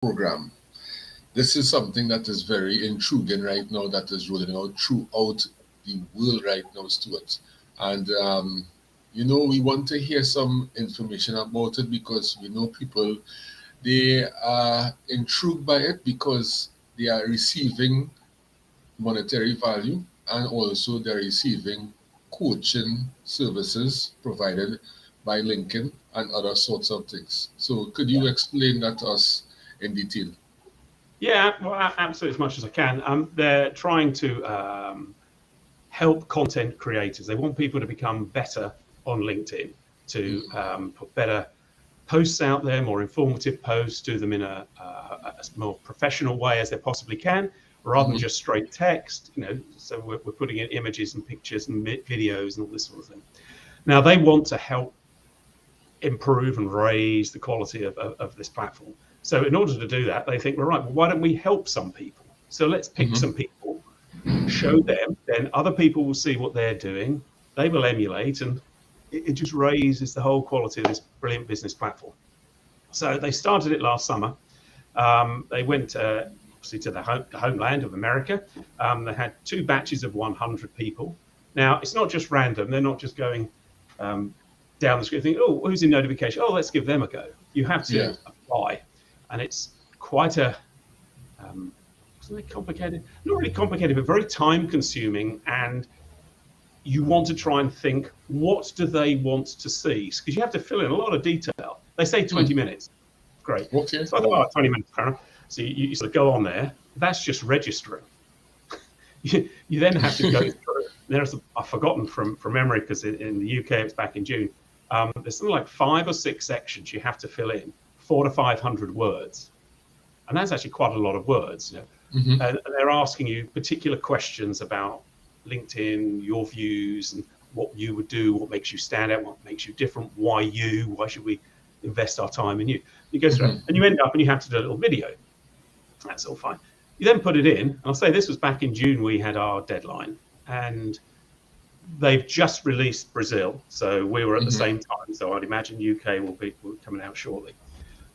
program. This is something that is very intriguing right now that is rolling out throughout the world right now, Stuart. And, we want to hear some information about it because we know people, they are intrigued by it because they are receiving monetary value and also they're receiving coaching services provided by Lincoln and other sorts of things. So could you explain that to us in detail? Yeah, well, absolutely as much as I can. They're trying to help content creators. They want people to become better on LinkedIn, to put better posts out there, more informative posts, do them in a more professional way as they possibly can, rather than just straight text. So we're putting in images and pictures and videos and all this sort of thing. Now they want to help improve and raise the quality of this platform. So in order to do that, they think, well, why don't we help some people? So let's pick some people, show them, then other people will see what they're doing, they will emulate, and it just raises the whole quality of this brilliant business platform. So they started it last summer. They went obviously to the homeland of America. They had 2 batches of 100 people. Now, it's not just random. They're not just going down the street thinking, oh, who's in notification? Oh, let's give them a go. You have to apply. And it's quite a, isn't it complicated? Not really complicated, but very time consuming. And you want to try and think, what do they want to see? Because you have to fill in a lot of detail. They say 20 minutes. Great. Okay. So I thought, 20 minutes, fair enough. So you sort of go on there. That's just registering. you then have to go through. I've forgotten from memory because in the UK it's back in June. There's something like 5 or 6 sections you have to fill in, 400 to 500 words, and that's actually quite a lot of words. And they're asking you particular questions about LinkedIn, your views, and what you would do, what makes you stand out, what makes you different, why should we invest our time in you? You go through and you end up and you have to do a little video. That's all fine. You then put it in, and I'll say this was back in June, we had our deadline, and they've just released Brazil, so we were at the same time. So I'd imagine UK will be coming out shortly.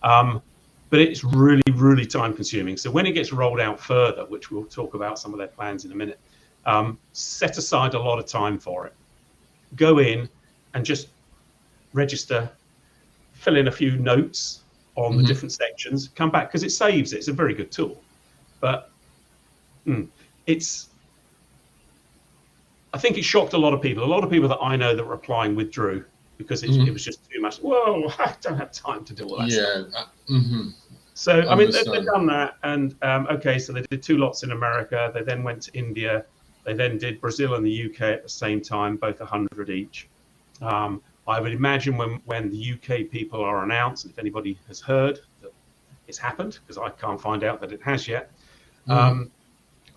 But it's really, really time consuming. So when it gets rolled out further, which we'll talk about some of their plans in a minute, set aside a lot of time for it. Go in and just register, fill in a few notes on the different sections, come back, because it saves it. It's a very good tool. But I think it shocked a lot of people. A lot of people that I know that were applying withdrew because it was just too much. Whoa, I don't have time to do all that stuff. So, I mean, they've done that. And, okay, so they did 2 lots in America. They then went to India. They then did Brazil and the UK at the same time, both 100 each. I would imagine when the UK people are announced, if anybody has heard that it's happened, because I can't find out that it has yet,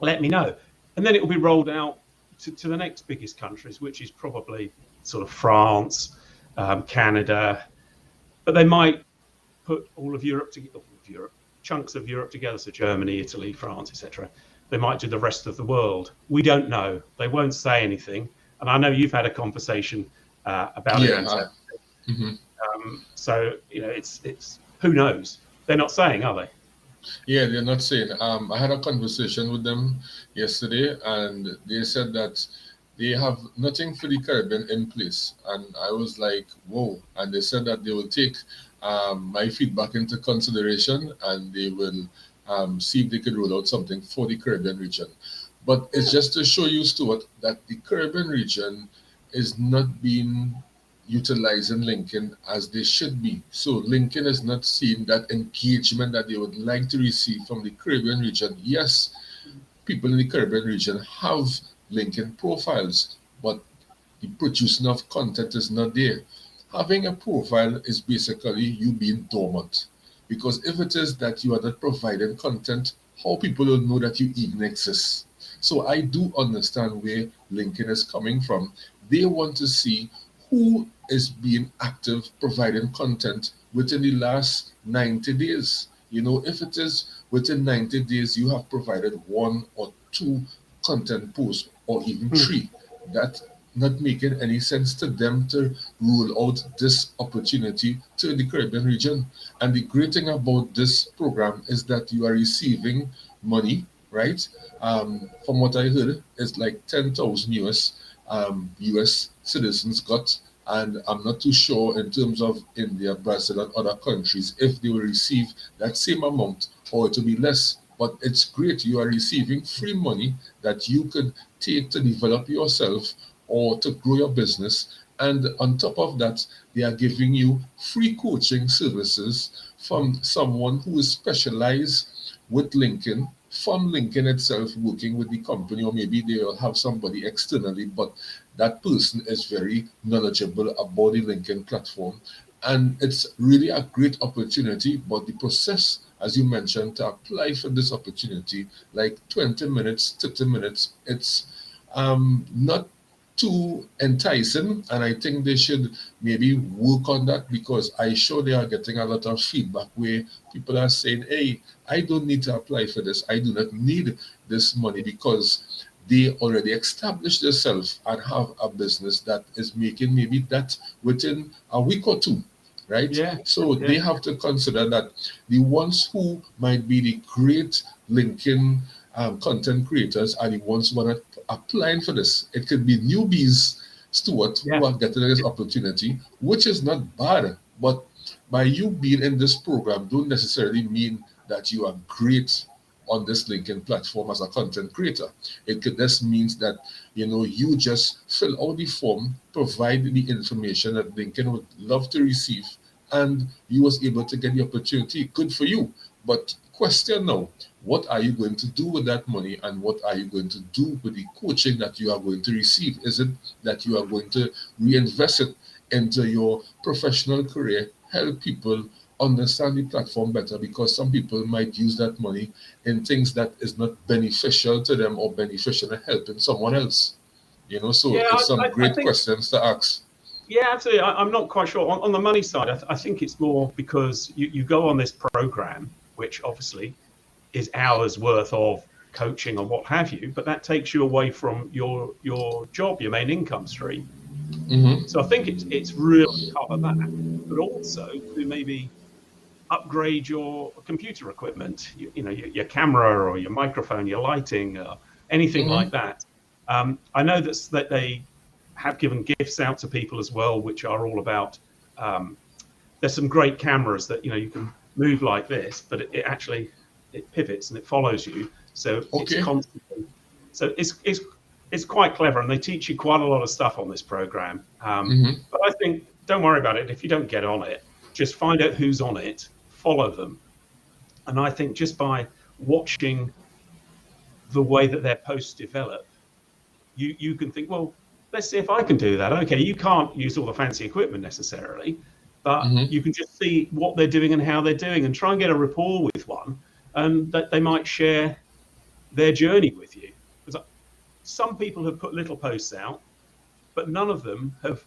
let me know. And then it will be rolled out to the next biggest countries, which is probably sort of France, Canada, but they might put all of Europe together, chunks of Europe together, so Germany, Italy, France, etc. They might do the rest of the world. We don't know. They won't say anything. And I know you've had a conversation about it. So it's who knows? They're not saying, are they? Yeah, they're not saying. I had a conversation with them yesterday, and they said that they have nothing for the Caribbean in place. And I was like, whoa. And they said that they will take my feedback into consideration, and they will see if they could roll out something for the Caribbean region. But it's just to show you, Stuart, that the Caribbean region is not being utilizing LinkedIn as they should be. So LinkedIn is not seeing that engagement that they would like to receive from the Caribbean region. Yes, people in the Caribbean region have LinkedIn profiles, but the producing of content is not there. Having a profile is basically you being dormant. Because if it is that you are not providing content, how people will know that you even exist? So I do understand where LinkedIn is coming from. They want to see who is being active providing content within the last 90 days. If it is within 90 days, you have provided 1 or 2 content posts or even 3. That not making any sense to them to rule out this opportunity to the Caribbean region. And the great thing about this program is that you are receiving money, right? From what I heard, it's like 10,000 US citizens got. And I'm not too sure in terms of India, Brazil, and other countries if they will receive that same amount or to be less. But it's great. You are receiving free money that you could take to develop yourself or to grow your business. And on top of that, they are giving you free coaching services from someone who is specialized with LinkedIn, from LinkedIn itself, working with the company, or maybe they'll have somebody externally, but that person is very knowledgeable about the LinkedIn platform. And it's really a great opportunity, but the process, as you mentioned, to apply for this opportunity, like 20 minutes, 30 minutes, it's not too enticing, and I think they should maybe work on that, because I sure they are getting a lot of feedback where people are saying, hey, I don't need to apply for this, I do not need this money, because they already established themselves and have a business that is making maybe that within a week or two, right? Yeah, So yeah, they have to consider that the ones who might be the great LinkedIn content creators are the ones who are not applying for this. It could be newbies, Stewart, yeah, who are getting this opportunity, which is not bad. But by you being in this program, don't necessarily mean that you are great on this LinkedIn platform as a content creator. It could just means that you just fill out the form, provide the information that LinkedIn would love to receive, and you was able to get the opportunity. Good for you. But question now, what are you going to do with that money, and what are you going to do with the coaching that you are going to receive? Is it that you are going to reinvest it into your professional career, help people understand the platform better, because some people might use that money in things that is not beneficial to them or beneficial in helping someone else? So yeah. it's some I great think, questions to ask. yeah, absolutely. I'm not quite sure on the money side. I think it's more because you go on this program, which obviously is hours worth of coaching or what have you, but that takes you away from your job, your main income stream. So I Mm-hmm. think it's really cover that, but also to maybe upgrade your computer equipment, your camera or your microphone, your lighting, anything like Mm-hmm. that. I know that they have given gifts out to people as well, which are all about. There's some great cameras that you can move like this, but it actually it pivots and it follows you, so it's Okay. constantly. So it's quite clever, and they teach you quite a lot of stuff on this program. Mm-hmm. But I think don't worry about it if you don't get on it. Just find out who's on it, follow them, and I think just by watching the way that their posts develop, you can think, well, let's see if I can do that. Okay, you can't use all the fancy equipment necessarily, but Mm-hmm. you can just see what they're doing and how they're doing, and try and get a rapport with one, and that they might share their journey with you. Because some people have put little posts out, but none of them have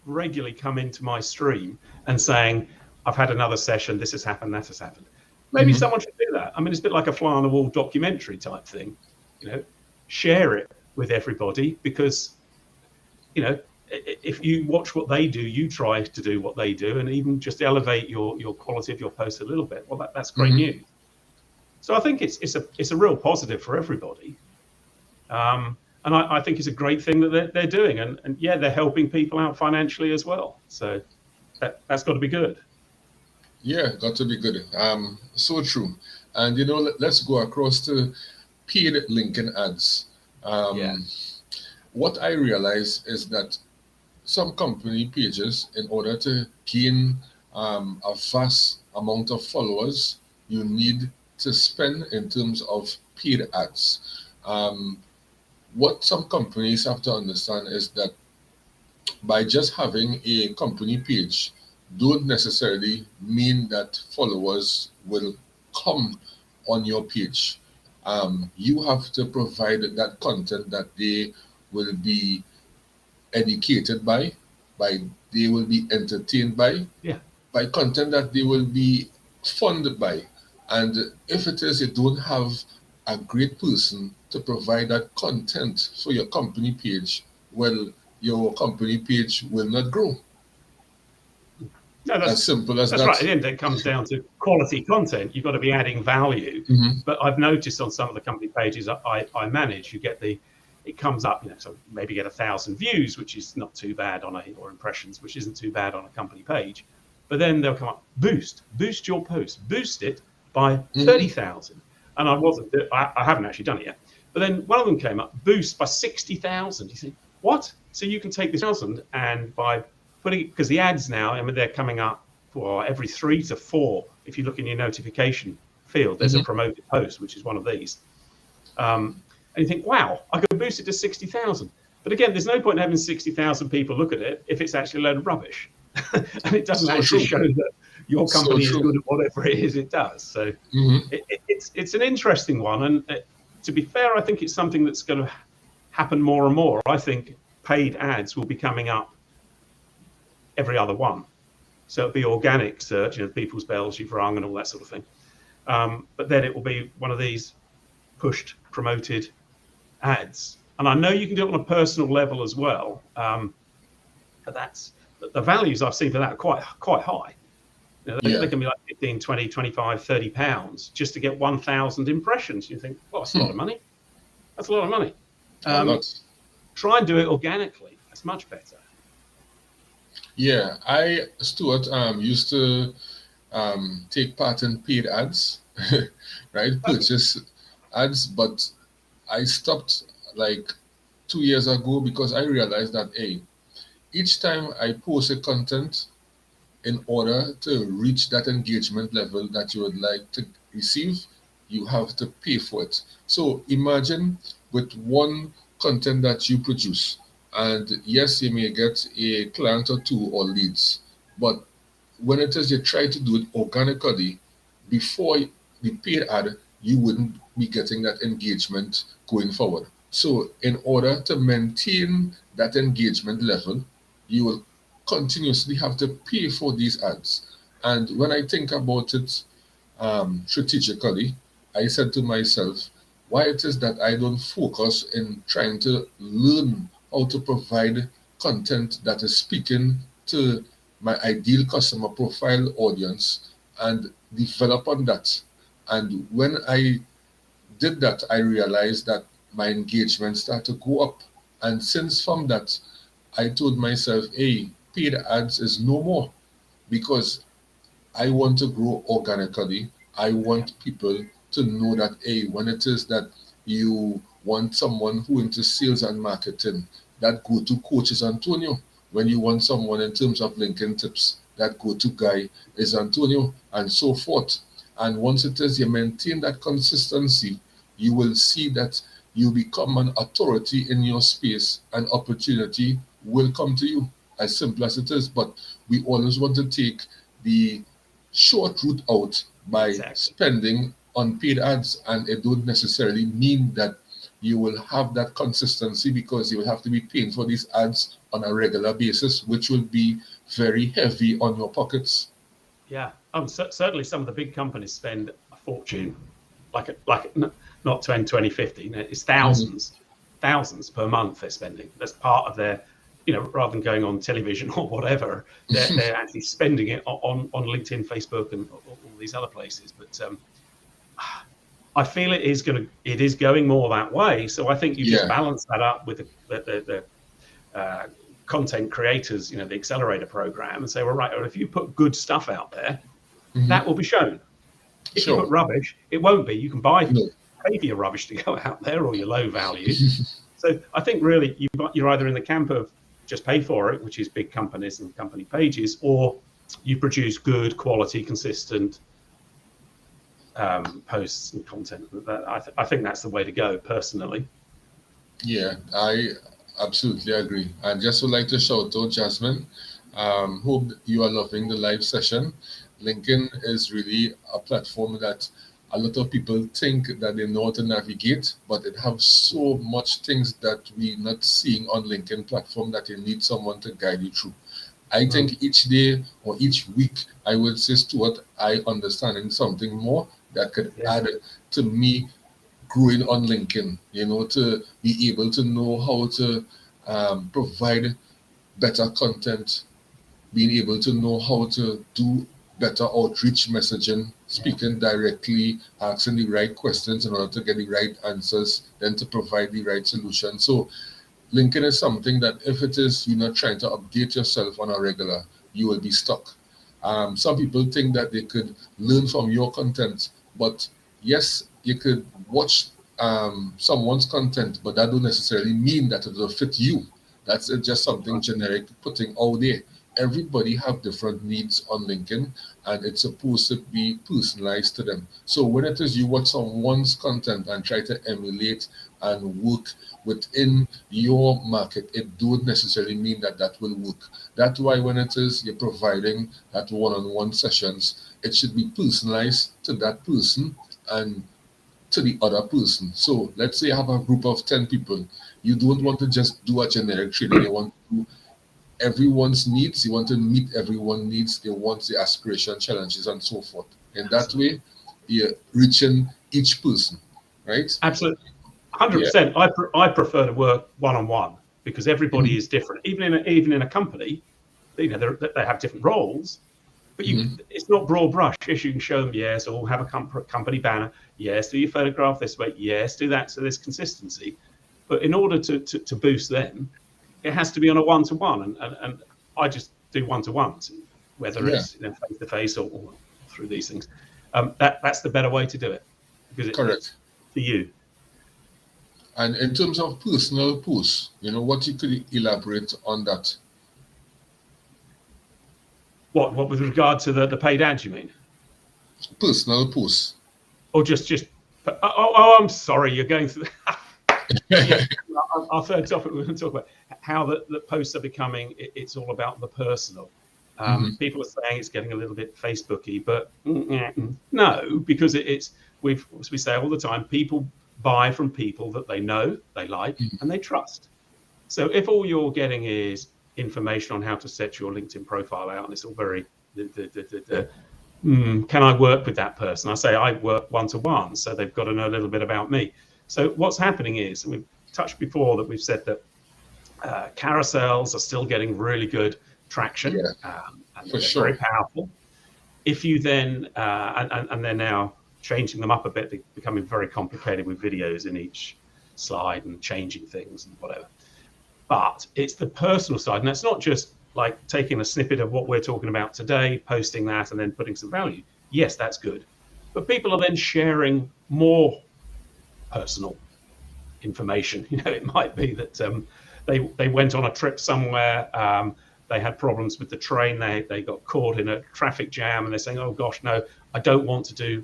regularly come into my stream and saying, I've had another session, this has happened, that has happened. Maybe Mm-hmm. someone should do that. I mean, it's a bit like a fly on the wall documentary type thing. You know, share it with everybody, because if you watch what they do, you try to do what they do, and even just elevate your quality of your post a little bit. Well, that's great Mm-hmm. news. So I think it's a real positive for everybody. And I think it's a great thing that they're doing, and yeah, they're helping people out financially as well. So that's got to be good. Yeah, got to be good. So true. And let's go across to paid LinkedIn ads. Yeah, Um, what I realize is that some company pages, in order to gain a vast amount of followers, you need to spend in terms of paid ads. What some companies have to understand is that by just having a company page don't necessarily mean that followers will come on your page. You have to provide that content that they will be educated by they will be entertained yeah, by content that they will be funded by. And if it is you don't have a great person to provide that content for your company page, well, your company page will not grow. No, As simple as that's that. right. At the end, it comes down to quality content. You've got to be adding value. Mhm. But I've noticed on some of the company pages I manage, it comes up, so maybe get 1,000 views, which is not too bad or impressions, which isn't too bad on a company page. But then they'll come up, boost your post, boost it by 30,000. And I haven't actually done it yet. But then one of them came up, boost by 60,000. You think, what? So you can take this 1,000 and by putting, because the ads now, I mean, they're coming up for every 3 to 4. If you look in your notification field, there's a promoted post, which is one of these. And you think, wow, I could boost it to 60,000. But again, there's no point in having 60,000 people look at it if it's actually a load of rubbish. And it doesn't actually show that your company is good at whatever it is it does. So it's an interesting one. And to be fair, I think it's something that's going to happen more and more. I think paid ads will be coming up every other one. So it'll be organic search, people's bells you've rung and all that sort of thing. But then it will be one of these pushed, promoted ads. And I know you can do it on a personal level as well. But the values I've seen for that are quite high. They can be like 15, 20, 25, 30 pounds just to get 1,000 impressions. You think, well, that's a lot of money. That's a lot of money. Try and do it organically. That's much better. Yeah, Stewart, used to take part in paid ads, right? Purchase ads, but I stopped like 2 years ago because I realized that, each time I post a content, in order to reach that engagement level that you would like to receive, you have to pay for it. So imagine with one content that you produce, and yes, you may get a client or two or leads, but when it is you try to do it organically, before the paid ad, you wouldn't be getting that engagement going forward. So in order to maintain that engagement level, you will continuously have to pay for these ads. And when I think about it strategically, I said to myself, why it is that I don't focus in trying to learn how to provide content that is speaking to my ideal customer profile audience and develop on that. And when I did that, I realized that my engagement started to go up. And since from that, I told myself, hey, paid ads is no more, because I want to grow organically. I want people to know that, hey, when it is that you want someone who into sales and marketing, that go-to coach is Antonio. When you want someone in terms of LinkedIn tips, that go-to guy is Antonio, and so forth. And once it is you maintain that consistency, you will see that you become an authority in your space, and opportunity will come to you. As simple as it is. But we always want to take the short route out by spending on paid ads, and it don't necessarily mean that you will have that consistency, because you will have to be paying for these ads on a regular basis, which will be very heavy on your pockets. Yeah, certainly some of the big companies spend a fortune, like not 20, 50, it's thousands per month they're spending. That's part of their, rather than going on television or whatever, they're actually spending it on LinkedIn, Facebook, and all these other places. But I feel it is going more that way. So I think you just balance that up with the content creators, the Accelerator program, and say, well, right, if you put good stuff out there, that will be shown. If you put rubbish, it won't be. You can pay for your rubbish to go out there, or your low value. So I think really you're either in the camp of just pay for it, which is big companies and company pages, or you produce good quality, consistent posts and content. I think that's the way to go, personally. Yeah, I absolutely agree. And just would like to shout out Jasmine. Hope you are loving the live session. LinkedIn is really a platform that a lot of people think that they know how to navigate, but it has so much things that we're not seeing on LinkedIn platform that you need someone to guide you through. I think each day or each week, I would say, Stuart, I understanding something more that could add to me growing on LinkedIn, to be able to know how to provide better content, being able to know how to do better outreach messaging, speaking directly, asking the right questions in order to get the right answers, then to provide the right solution. So LinkedIn is something that if it is you're not trying to update yourself on a regular, you will be stuck. Some people think that they could learn from your content, but yes, you could watch someone's content, but that don't necessarily mean that it will fit you. That's just something generic putting out there. Everybody have different needs on LinkedIn, and it's supposed to be personalized to them. So when it is you watch someone's content and try to emulate and work within your market, it don't necessarily mean that that will work. That's why when it is you're providing that one-on-one sessions, it should be personalized to that person and to the other person. So let's say you have a group of 10 people. You don't want to just do a generic training. You want to do everyone's needs. You want to meet everyone's needs. They want the aspiration, challenges, and so forth. In that way, you're reaching each person, right? Absolutely. Yeah. 100%. I prefer to work one-on-one because everybody is different. Even in a company, they have different roles, but it's not broad brush. Yes, you can show them, yes, or have a company banner. Yes, do your photograph this way. Yes, do that. So there's consistency. But in order to boost them, it has to be on a one-to-one. And I just do one-to-ones, whether it's face-to-face or through these things. That's the better way to do it because it's for you. And in terms of personal posts, what you could elaborate on that? What with regard to the paid ads, you mean? Personal posts. Or just oh, I'm sorry, you're going through our third topic. We're going to talk about how the posts are becoming. It's all about the personal. People are saying it's getting a little bit Facebooky, but no, because we say all the time, people buy from people that they know, they like, and they trust. So if all you're getting is information on how to set your LinkedIn profile out, and it's all very, can I work with that person? I say I work one-to-one, so they've got to know a little bit about me. So what's happening is, and we've touched before that we've said that carousels are still getting really good traction, and they're very powerful. If you then, and they're now changing them up a bit, they're becoming very complicated with videos in each slide and changing things and whatever. But it's the personal side, and it's not just like taking a snippet of what we're talking about today, posting that, and then putting some value. Yes, that's good. But people are then sharing more personal information. It might be that they went on a trip somewhere, they had problems with the train, they got caught in a traffic jam, and they're saying, oh gosh, no, I don't want to do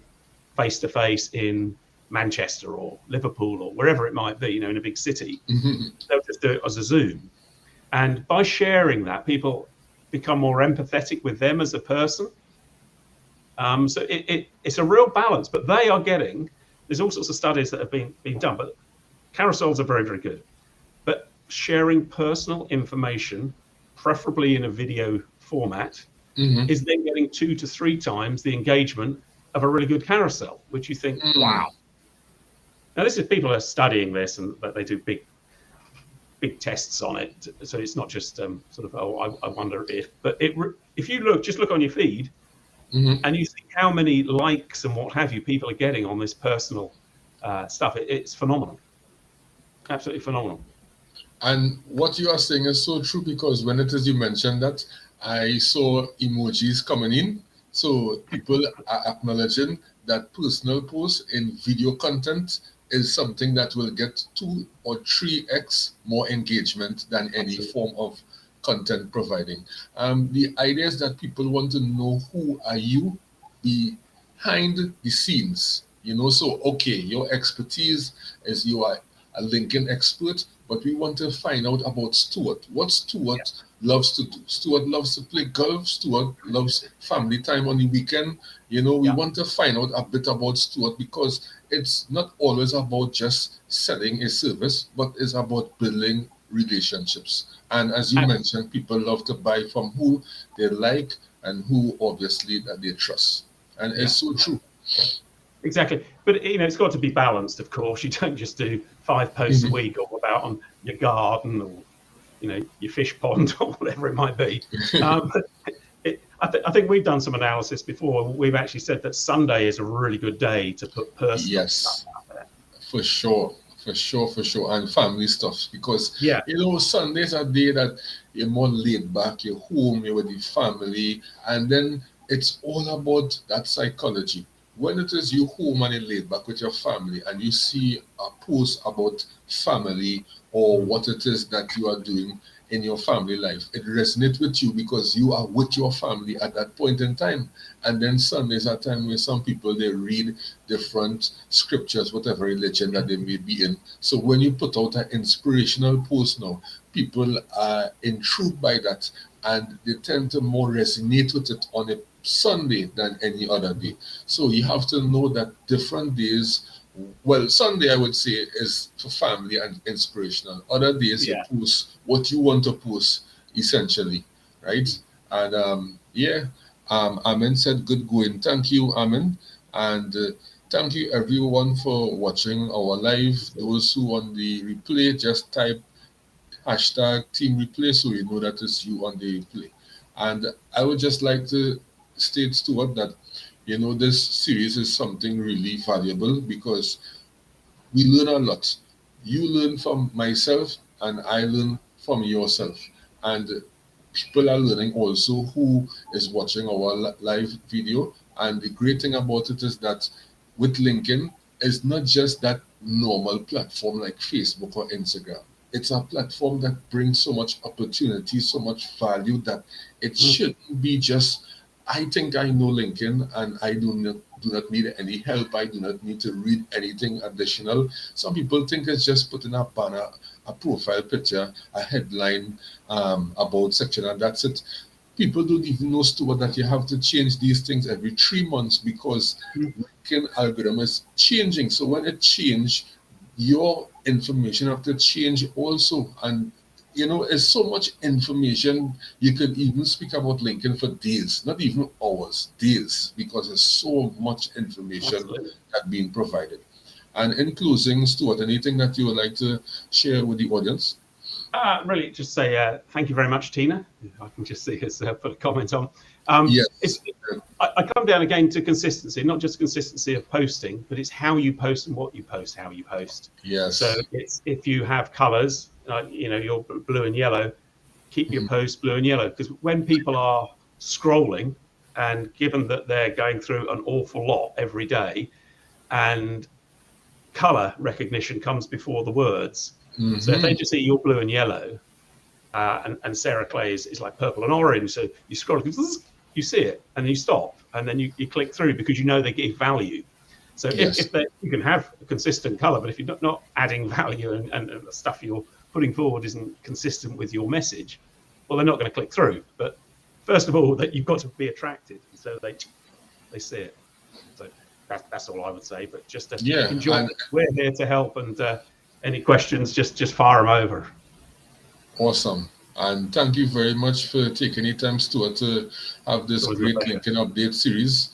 face-to-face in Manchester or Liverpool or wherever it might be, in a big city. They'll just do it as a Zoom. And by sharing that, people become more empathetic with them as a person. So it's a real balance, but they are getting, there's all sorts of studies that have been done, but carousels are very, very good. But sharing personal information, preferably in a video format, is then getting 2 to 3 times the engagement of a really good carousel, which you think, wow. Now, this is people are studying this, and they do big tests on it. So it's not just sort of, oh, I wonder if. But if you just look on your feed, and you see how many likes and what have you people are getting on this personal stuff, it's phenomenal. Absolutely phenomenal. And what you are saying is so true, because when it is you mentioned that, I saw emojis coming in. So people are acknowledging that personal posts in video content is something that will get 2 or 3x more engagement than any form of content providing. The idea is that people want to know who are you behind the scenes. So okay, your expertise is you are a LinkedIn expert, but we want to find out about Stewart. What Stewart loves to do. Stewart loves to play golf. Stewart loves family time on the weekend. We want to find out a bit about Stewart, because it's not always about just selling a service, but it's about building relationships. And as you mentioned, people love to buy from who they like and who obviously that they trust. And it's so true. Exactly. But it's got to be balanced, of course. You don't just do 5 posts a week all about on your garden or your fish pond or whatever it might be. I think we've done some analysis before. We've actually said that Sunday is a really good day to put personal stuff Yes, out there. for sure, for sure, for sure, and family stuff, because Yeah, Sundays are a day that you're more laid back, you're home, you're with the family, and then it's all about that psychology. When it is you home and you're laid back with your family, and you see a post about family or what it is that you are doing in your family life, it resonates with you because you are with your family at that point in time. And then Sundays are time where some people they read different scriptures, whatever religion that they may be in. So when you put out an inspirational post now, people are intrigued by that, and they tend to more resonate with it on a Sunday than any other day. So you have to know that different days, well, Sunday I would say is for family and inspirational. Other days you yeah. post what you want to post, essentially, right? And Amen said, "Good going." Thank you, Amen, and thank you everyone for watching our live. Those who on the replay, just type hashtag team replay so you know that it's you on the replay. And I would just like to state, Stuart, that this series is something really valuable because we learn a lot. You learn from myself, and I learn from yourself. And people are learning also who is watching our live video. And the great thing about it is that with LinkedIn, it's not just that normal platform like Facebook or Instagram. It's a platform that brings so much opportunity, so much value that it shouldn't be just, I think I know LinkedIn and I do not need any help. I do not need to read anything additional. Some people think it's just putting a banner, a profile picture, a headline about section, and that's it. People don't even know, Stuart, that you have to change these things every 3 months because LinkedIn algorithm is changing. So when it change, your information have to change also. And it's so much information. You could even speak about LinkedIn for days, not even hours, days, because there's so much information Absolutely. that being provided. And in closing, Stuart, anything that you would like to share with the audience? Really, just say thank you very much, Tina. I can just see us put a comment on. It's, Yes, I come down again to consistency, not just consistency of posting, but it's how you post and what you post, how you post. So yes, it's if you have colours, your blue and yellow, keep your posts blue and yellow, because when people are scrolling, and given that they're going through an awful lot every day, and colour recognition comes before the words. So if they just see your blue and yellow, and Sarah Clay is like purple and orange, so you scroll, you see it, and then you stop, and then you click through because you know they give value. So yes, if you can have a consistent colour, but if you're not adding value and the stuff you're putting forward isn't consistent with your message, well, they're not going to click through. But first of all, that you've got to be attracted, so they see it. So that's all I would say. But just yeah. enjoy. And We're here to help, and any questions, just fire them over. awesome. And thank you very much for taking the time, Stuart, to have It's this always my great pleasure. LinkedIn update series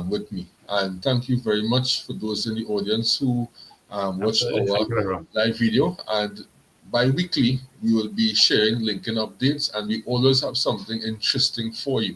with me. And thank you very much for those in the audience who watched Absolutely. our Thank you, everyone. live video. And bi-weekly, we will be sharing LinkedIn updates, and we always have something interesting for you.